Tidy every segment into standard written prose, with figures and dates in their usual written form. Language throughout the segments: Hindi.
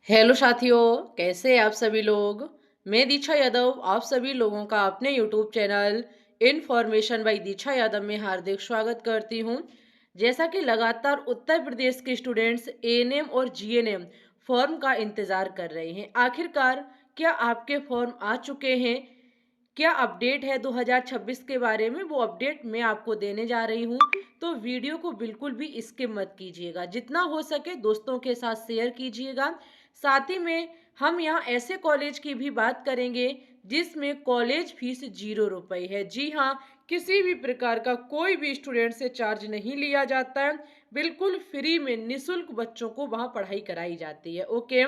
हेलो साथियों, कैसे हैं आप सभी लोग। मैं दीक्षा यादव आप सभी लोगों का अपने यूट्यूब चैनल इन्फॉर्मेशन बाय दीक्षा यादव में हार्दिक स्वागत करती हूं। जैसा कि लगातार उत्तर प्रदेश के स्टूडेंट्स एएनएम और जीएनएम फॉर्म का इंतजार कर रहे हैं, आखिरकार क्या आपके फॉर्म आ चुके हैं? क्या अपडेट है 2026 के बारे में, वो अपडेट मैं आपको देने जा रही हूँ। तो वीडियो को बिल्कुल भी स्किप मत कीजिएगा, जितना हो सके दोस्तों के साथ शेयर कीजिएगा। साथ ही में हम यहाँ ऐसे कॉलेज की भी बात करेंगे जिसमें कॉलेज फीस 0 रुपए है। जी हाँ, किसी भी प्रकार का कोई भी स्टूडेंट से चार्ज नहीं लिया जाता है, बिल्कुल फ्री में निशुल्क बच्चों को वहाँ पढ़ाई कराई जाती है। ओके,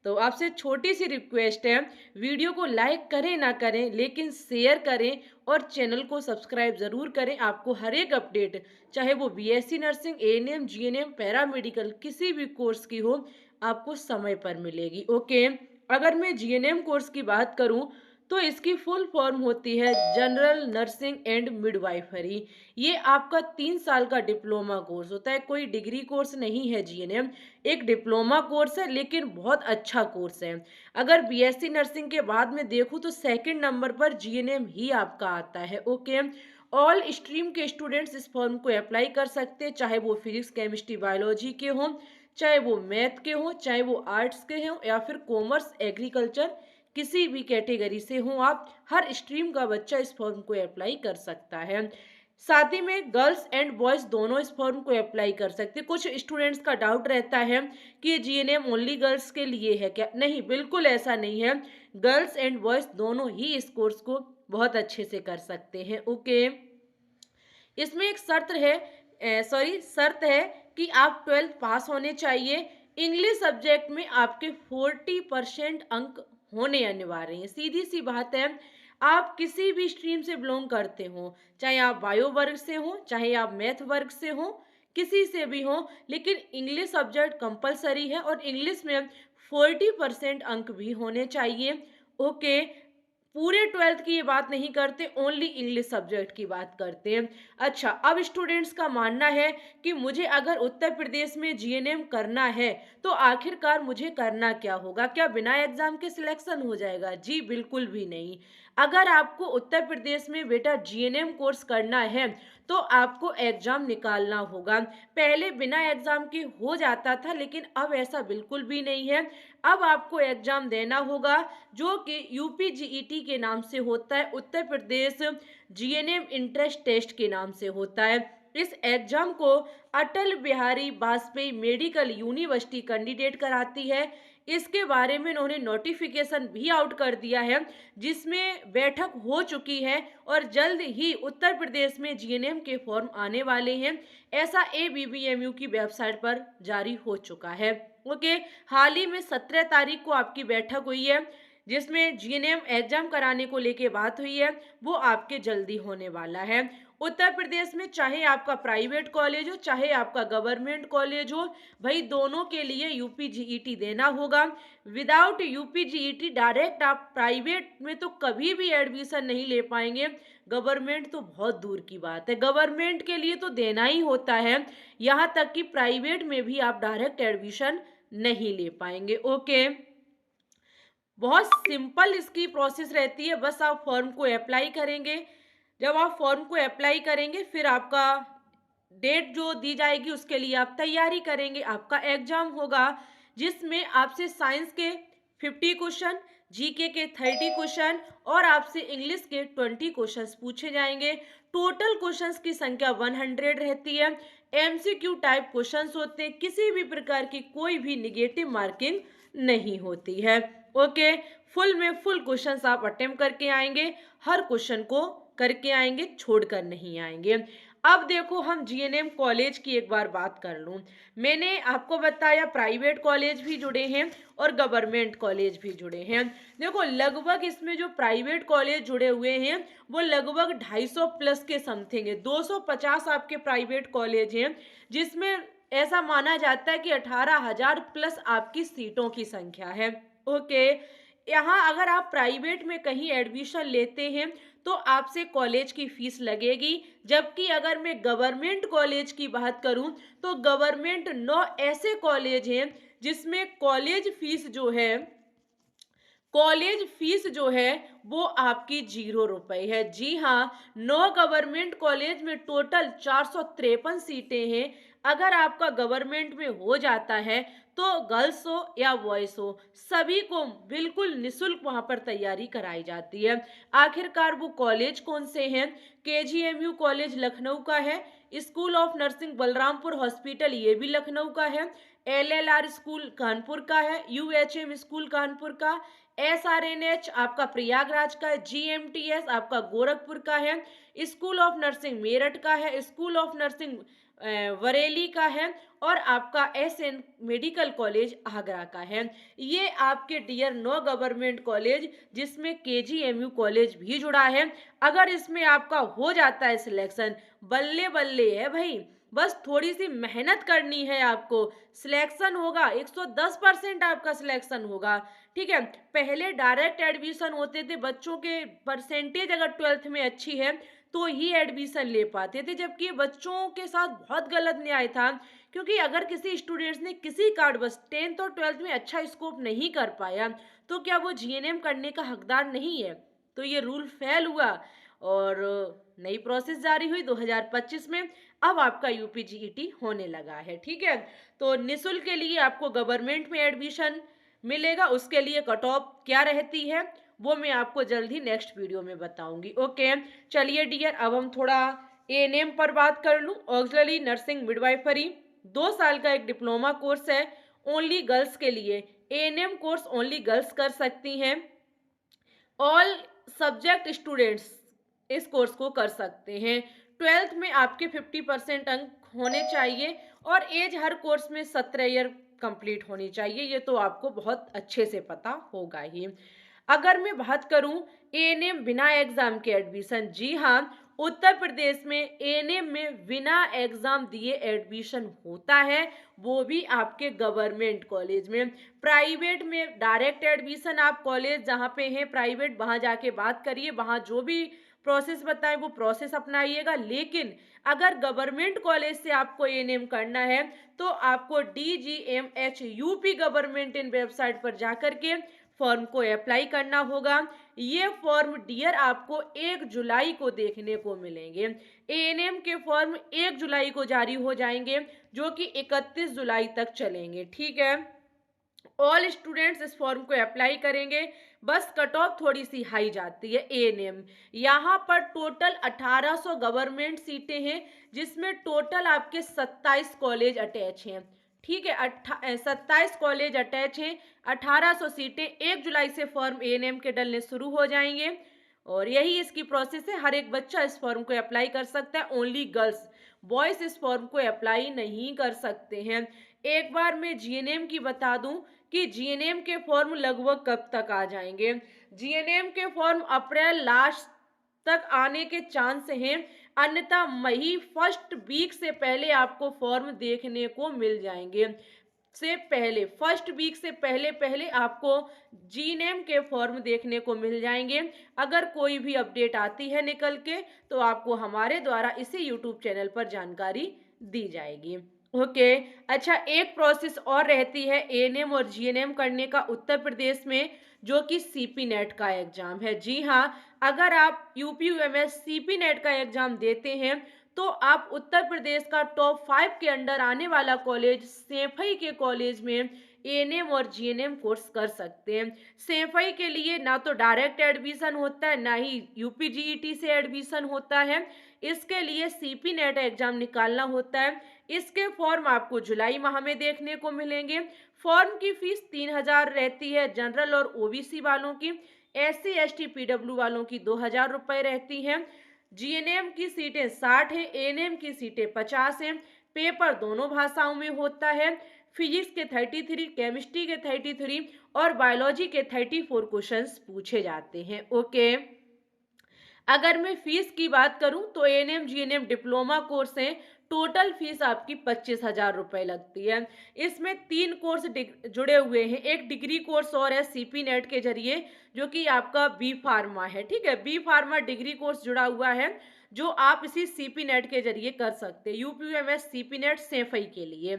तो आपसे छोटी सी रिक्वेस्ट है, वीडियो को लाइक करें ना करें लेकिन शेयर करें और चैनल को सब्सक्राइब ज़रूर करें। आपको हर एक अपडेट, चाहे वो BSc nursing, ANM, GNM, paramedical किसी भी कोर्स की हो, आपको समय पर मिलेगी। ओके, अगर मैं जीएनएम कोर्स की बात करूं तो इसकी फुल फॉर्म होती है जनरल नर्सिंग एंड मिडवाइफरी। ये आपका 3 साल का डिप्लोमा कोर्स होता है, कोई डिग्री कोर्स नहीं है जीएनएम, एक डिप्लोमा कोर्स है लेकिन बहुत अच्छा कोर्स है। अगर बीएससी नर्सिंग के बाद में देखूं तो सेकंड नंबर पर जीएनएम ही आपका आता है। ओके, ऑल स्ट्रीम के स्टूडेंट्स इस फॉर्म को अप्लाई कर सकते हैं, चाहे वो फिजिक्स, केमिस्ट्री, बायोलॉजी के हों, चाहे वो मैथ के हों, चाहे वो आर्ट्स के हों, या फिर कॉमर्स, एग्रीकल्चर, किसी भी कैटेगरी से हों आप, हर स्ट्रीम का बच्चा इस फॉर्म को अप्लाई कर सकता है। साथ ही में गर्ल्स एंड बॉयज दोनों इस फॉर्म को अप्लाई कर सकते हैं। कुछ स्टूडेंट्स का डाउट रहता है कि ये जीएनएम ओनली गर्ल्स के लिए है क्या? नहीं, बिल्कुल ऐसा नहीं है। गर्ल्स एंड बॉयज दोनों ही इस कोर्स को बहुत अच्छे से कर सकते हैं। ओके, इसमें एक शर्त है कि आप 12th पास होने चाहिए। इंग्लिश सब्जेक्ट में आपके 40% अंक होने अनिवार्य हैं। सीधी सी बात है, आप किसी भी स्ट्रीम से बिलोंग करते हो, चाहे आप बायो वर्ग से हो, चाहे आप मैथ वर्ग से हो, किसी से भी हो, लेकिन इंग्लिश सब्जेक्ट कंपलसरी है और इंग्लिश में 40% अंक भी होने चाहिए। ओके, पूरे 12th की ये बात नहीं करते, ओनली इंग्लिश सब्जेक्ट की बात करते हैं। अच्छा, अब स्टूडेंट्स का मानना है कि मुझे अगर उत्तर प्रदेश में जीएनएम करना है तो आखिरकार मुझे करना क्या होगा? क्या बिना एग्जाम के सिलेक्शन हो जाएगा? जी बिल्कुल भी नहीं। अगर आपको उत्तर प्रदेश में बेटा जीएनएम कोर्स करना है तो आपको एग्जाम निकालना होगा। पहले बिना एग्जाम के हो जाता था, लेकिन अब ऐसा बिल्कुल भी नहीं है। अब आपको एग्जाम देना होगा, जो कि यूपी जीईटी के नाम से होता है, Uttar Pradesh GNM entrance test के नाम से होता है। इस एग्जाम को Atal Bihari Vajpayee medical university candidate कराती है। इसके बारे में उन्होंने नोटिफिकेशन भी आउट कर दिया है, जिसमें बैठक हो चुकी है और जल्द ही उत्तर प्रदेश में जीएनएम के फॉर्म आने वाले हैं। ऐसा एबीबीएमयू की वेबसाइट पर जारी हो चुका है। ओके, हाल ही में 17 तारीख को आपकी बैठक हुई है, जिसमें जीएनएम एग्जाम कराने को लेके बात हुई है, वो आपके जल्दी होने वाला है। उत्तर प्रदेश में चाहे आपका प्राइवेट कॉलेज हो, चाहे आपका गवर्नमेंट कॉलेज हो, भाई दोनों के लिए यूपी जीईटी देना होगा। विदाउट यूपी जीईटी डायरेक्ट आप प्राइवेट में तो कभी भी एडमिशन नहीं ले पाएंगे। गवर्नमेंट तो बहुत दूर की बात है, गवर्नमेंट के लिए तो देना ही होता है। यहाँ तक कि प्राइवेट में भी आप डायरेक्ट एडमिशन नहीं ले पाएंगे। ओके, बहुत सिंपल इसकी प्रोसेस रहती है, बस आप फॉर्म को अप्लाई करेंगे। जब आप फॉर्म को अप्लाई करेंगे फिर आपका डेट जो दी जाएगी उसके लिए आप तैयारी करेंगे। आपका एग्जाम होगा जिसमें आपसे साइंस के 50 क्वेश्चन, जीके के 30 क्वेश्चन और आपसे इंग्लिश के 20 क्वेश्चंस पूछे जाएंगे। टोटल क्वेश्चंस की संख्या 100 रहती है। एमसीक्यू टाइप क्वेश्चंस होते हैं, किसी भी प्रकार की कोई भी निगेटिव मार्किंग नहीं होती है। ओके, फुल में फुल क्वेश्चंस आप अटेम्प्ट करके आएंगे, हर क्वेश्चन को करके आएंगे, छोड़कर नहीं आएंगे। अब देखो, हम जीएनएम कॉलेज की एक बार बात कर लूं। मैंने आपको बताया प्राइवेट कॉलेज भी जुड़े हैं और गवर्नमेंट कॉलेज भी जुड़े हैं। देखो, लगभग इसमें जो प्राइवेट कॉलेज जुड़े हुए हैं वो लगभग 250 प्लस के समथिंग है। 250 आपके प्राइवेट कॉलेज हैं, जिसमें ऐसा माना जाता है कि 18,000 प्लस आपकी सीटों की संख्या है। ओके, यहाँ अगर आप प्राइवेट में कहीं एडमिशन लेते हैं तो आपसे कॉलेज की फीस लगेगी, जबकि अगर मैं गवर्नमेंट कॉलेज की बात करूं तो गवर्नमेंट 9 ऐसे कॉलेज हैं जिसमें कॉलेज फीस जो है वो आपकी 0 रुपए है। जी हाँ, 9 गवर्नमेंट कॉलेज में टोटल 453 सीटें हैं। अगर आपका गवर्नमेंट में हो जाता है तो गर्ल्स हो या बॉयज हो, सभी को बिल्कुल निशुल्क वहां पर तैयारी कराई जाती है। आखिरकार वो कॉलेज कौन से हैं? केजीएमयू कॉलेज लखनऊ का है, school of nursing Balrampur hospital ये भी लखनऊ का है, एलएलआर स्कूल कानपुर का है, यूएचएम स्कूल कानपुर का, एसआरएनएच आपका प्रयागराज का है, जीएमटीएस आपका गोरखपुर का है, स्कूल ऑफ नर्सिंग मेरठ का है, स्कूल ऑफ नर्सिंग बरेली का है, और आपका एसएन मेडिकल कॉलेज आगरा का है। ये आपके डियर 9 गवर्नमेंट कॉलेज, जिसमें केजीएमयू कॉलेज भी जुड़ा है। अगर इसमें आपका हो जाता है सिलेक्शन, बल्ले बल्ले है भाई, बस थोड़ी सी मेहनत करनी है आपको, सिलेक्शन होगा, 110% आपका सिलेक्शन होगा। ठीक है, पहले डायरेक्ट एडमिशन होते थे, बच्चों के परसेंटेज अगर 12th में अच्छी है तो ही एडमिशन ले पाते थे, जबकि बच्चों के साथ बहुत गलत न्याय था। क्योंकि अगर किसी स्टूडेंट्स ने किसी कारणवश 10th और 12th में अच्छा स्कोप नहीं कर पाया तो क्या वो जीएनएम करने का हकदार नहीं है? तो ये रूल फेल हुआ और नई प्रोसेस जारी हुई 2025 में। अब आपका यूपीजीईटी होने लगा है। ठीक है, तो निशुल्क के लिए आपको गवर्नमेंट में एडमिशन मिलेगा, उसके लिए कट ऑफ क्या रहती है वो मैं आपको जल्द ही नेक्स्ट वीडियो में बताऊंगी। ओके, चलिए डियर, अब हम थोड़ा एएनएम पर बात कर लूँ। ऑक्सिलरी नर्सिंग मिडवाइफरी 2 साल का एक डिप्लोमा कोर्स है, ओनली गर्ल्स के लिए। एएनएम कोर्स ओनली गर्ल्स कर सकती हैं। ऑल सब्जेक्ट स्टूडेंट्स इस कोर्स को कर सकते हैं। 12th में आपके 50% अंक होने चाहिए और एज हर कोर्स में 17 ईयर कंप्लीट होनी चाहिए, ये तो आपको बहुत अच्छे से पता होगा ही। अगर मैं बात करूं एएनएम बिना एग्जाम के एडमिशन, जी हाँ, उत्तर प्रदेश में एएनएम में बिना एग्जाम दिए एडमिशन होता है, वो भी आपके गवर्नमेंट कॉलेज में। प्राइवेट में डायरेक्ट एडमिशन, आप कॉलेज जहाँ पे हैं प्राइवेट वहाँ जाके बात करिए, वहाँ जो भी प्रोसेस बताएं वो प्रोसेस अपनाइएगा। लेकिन अगर गवर्नमेंट कॉलेज से आपको एएनएम करना है तो आपको DGMH UP government in website पर जाकर के फॉर्म को अप्लाई करना होगा। ये फॉर्म डियर आपको 1 जुलाई को देखने को मिलेंगे। एएनएम के फॉर्म 1 जुलाई को जारी हो जाएंगे, जो कि 31 जुलाई तक चलेंगे। ठीक है, ऑल स्टूडेंट्स इस फॉर्म को अप्लाई करेंगे, बस कट ऑफ थोड़ी सी हाई जाती है एएनएम। यहाँ पर टोटल 1800 गवर्नमेंट सीटें हैं, जिसमें टोटल आपके 27 कॉलेज अटैच हैं। ठीक है, 27 कॉलेज अटैच हैं, 1800 सीटें। 1 जुलाई से फॉर्म एएनएम के डलने शुरू हो जाएंगे और यही इसकी प्रोसेस है। हर एक बच्चा इस फॉर्म को अप्लाई कर सकता है, ओनली गर्ल्स, बॉयज इस फॉर्म को अप्लाई नहीं कर सकते हैं। एक बार मैं जीएनएम की बता दूं कि जीएनएम के फॉर्म लगभग कब तक आ जाएंगे। जीएनएम के फॉर्म अप्रैल लास्ट तक आने के चांस हैं, अन्यथा मई फर्स्ट वीक से पहले आपको फॉर्म देखने को मिल जाएंगे। फर्स्ट वीक से पहले पहले आपको जीएनएम के फॉर्म देखने को मिल जाएंगे। अगर कोई भी अपडेट आती है निकल के तो आपको हमारे द्वारा इसी यूट्यूब चैनल पर जानकारी दी जाएगी। ओके, अच्छा, एक प्रोसेस और रहती है एएनएम और जीएनएम करने का उत्तर प्रदेश में, जो कि सीपी नेट का एग्जाम है। जी हाँ, अगर आप यूपीयूएमएस सीपी नेट का एग्जाम देते हैं तो आप उत्तर प्रदेश का टॉप 5 के अंडर आने वाला कॉलेज सेफई के कॉलेज में एएनएम और जीएनएम कोर्स कर सकते हैं। सेफई के लिए ना तो डायरेक्ट एडमिशन होता है, ना ही यूपीजीईटी से एडमिशन होता है। इसके लिए सीपी नेट एग्जाम निकालना होता है। इसके फॉर्म आपको जुलाई माह में देखने को मिलेंगे। फॉर्म की फीस 3000 रहती है जनरल और ओबीसी वालों की, SC ST PW वालों की 2000 रुपये रहती हैं। जीएनएम की सीटें 60 हैं, एएनएम की सीटें 50 हैं। पेपर दोनों भाषाओं में होता है। फिजिक्स के 33, केमिस्ट्री के 33 और बायोलॉजी के 34 क्वेश्चंस पूछे जाते हैं। ओके, अगर मैं फीस की बात करूं तो एएनएम जीएनएम डिप्लोमा कोर्स है, टोटल फीस आपकी 25,000 रुपये लगती है। इसमें 3 कोर्स जुड़े हुए हैं, एक डिग्री कोर्स और है सीपी नेट के जरिए, जो कि आपका बी फार्मा है। ठीक है, बी फार्मा डिग्री कोर्स जुड़ा हुआ है, जो आप इसी सीपी नेट के जरिए कर सकते हैं, यूपीयूएमएस सीपी नेट सेफई के लिए।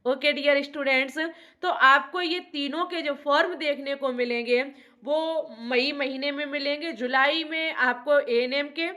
ओके डियर स्टूडेंट्स, तो आपको ये तीनों के जो फॉर्म देखने को मिलेंगे वो मई महीने में मिलेंगे। जुलाई में आपको एएनएम के,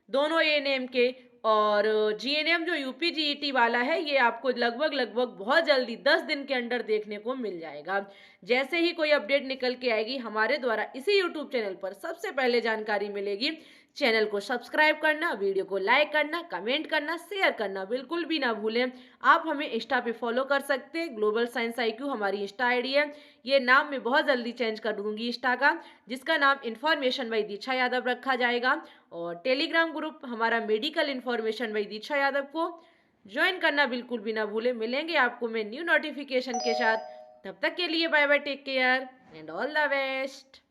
दोनों एएनएम के, और जीएनएम जो यूपी जीईटी वाला है ये आपको लगभग लगभग बहुत जल्दी 10 दिन के अंदर देखने को मिल जाएगा। जैसे ही कोई अपडेट निकल के आएगी हमारे द्वारा इसी यूट्यूब चैनल पर सबसे पहले जानकारी मिलेगी। चैनल को सब्सक्राइब करना, वीडियो को लाइक करना, कमेंट करना, शेयर करना बिल्कुल भी ना भूलें। आप हमें इंस्टा पे फॉलो कर सकते हैं, ग्लोबल साइंस IQ हमारी इंस्टा आईडी है। ये नाम मैं बहुत जल्दी चेंज कर दूंगी इंस्टा का, जिसका नाम इन्फॉर्मेशन बाई दीक्षा यादव रखा जाएगा। और टेलीग्राम ग्रुप हमारा मेडिकल इन्फॉर्मेशन बाई दीक्षा यादव को ज्वाइन करना बिल्कुल भी ना भूलें। मिलेंगे आपको मैं न्यू नोटिफिकेशन के साथ। तब तक के लिए bye bye, take care and all the best.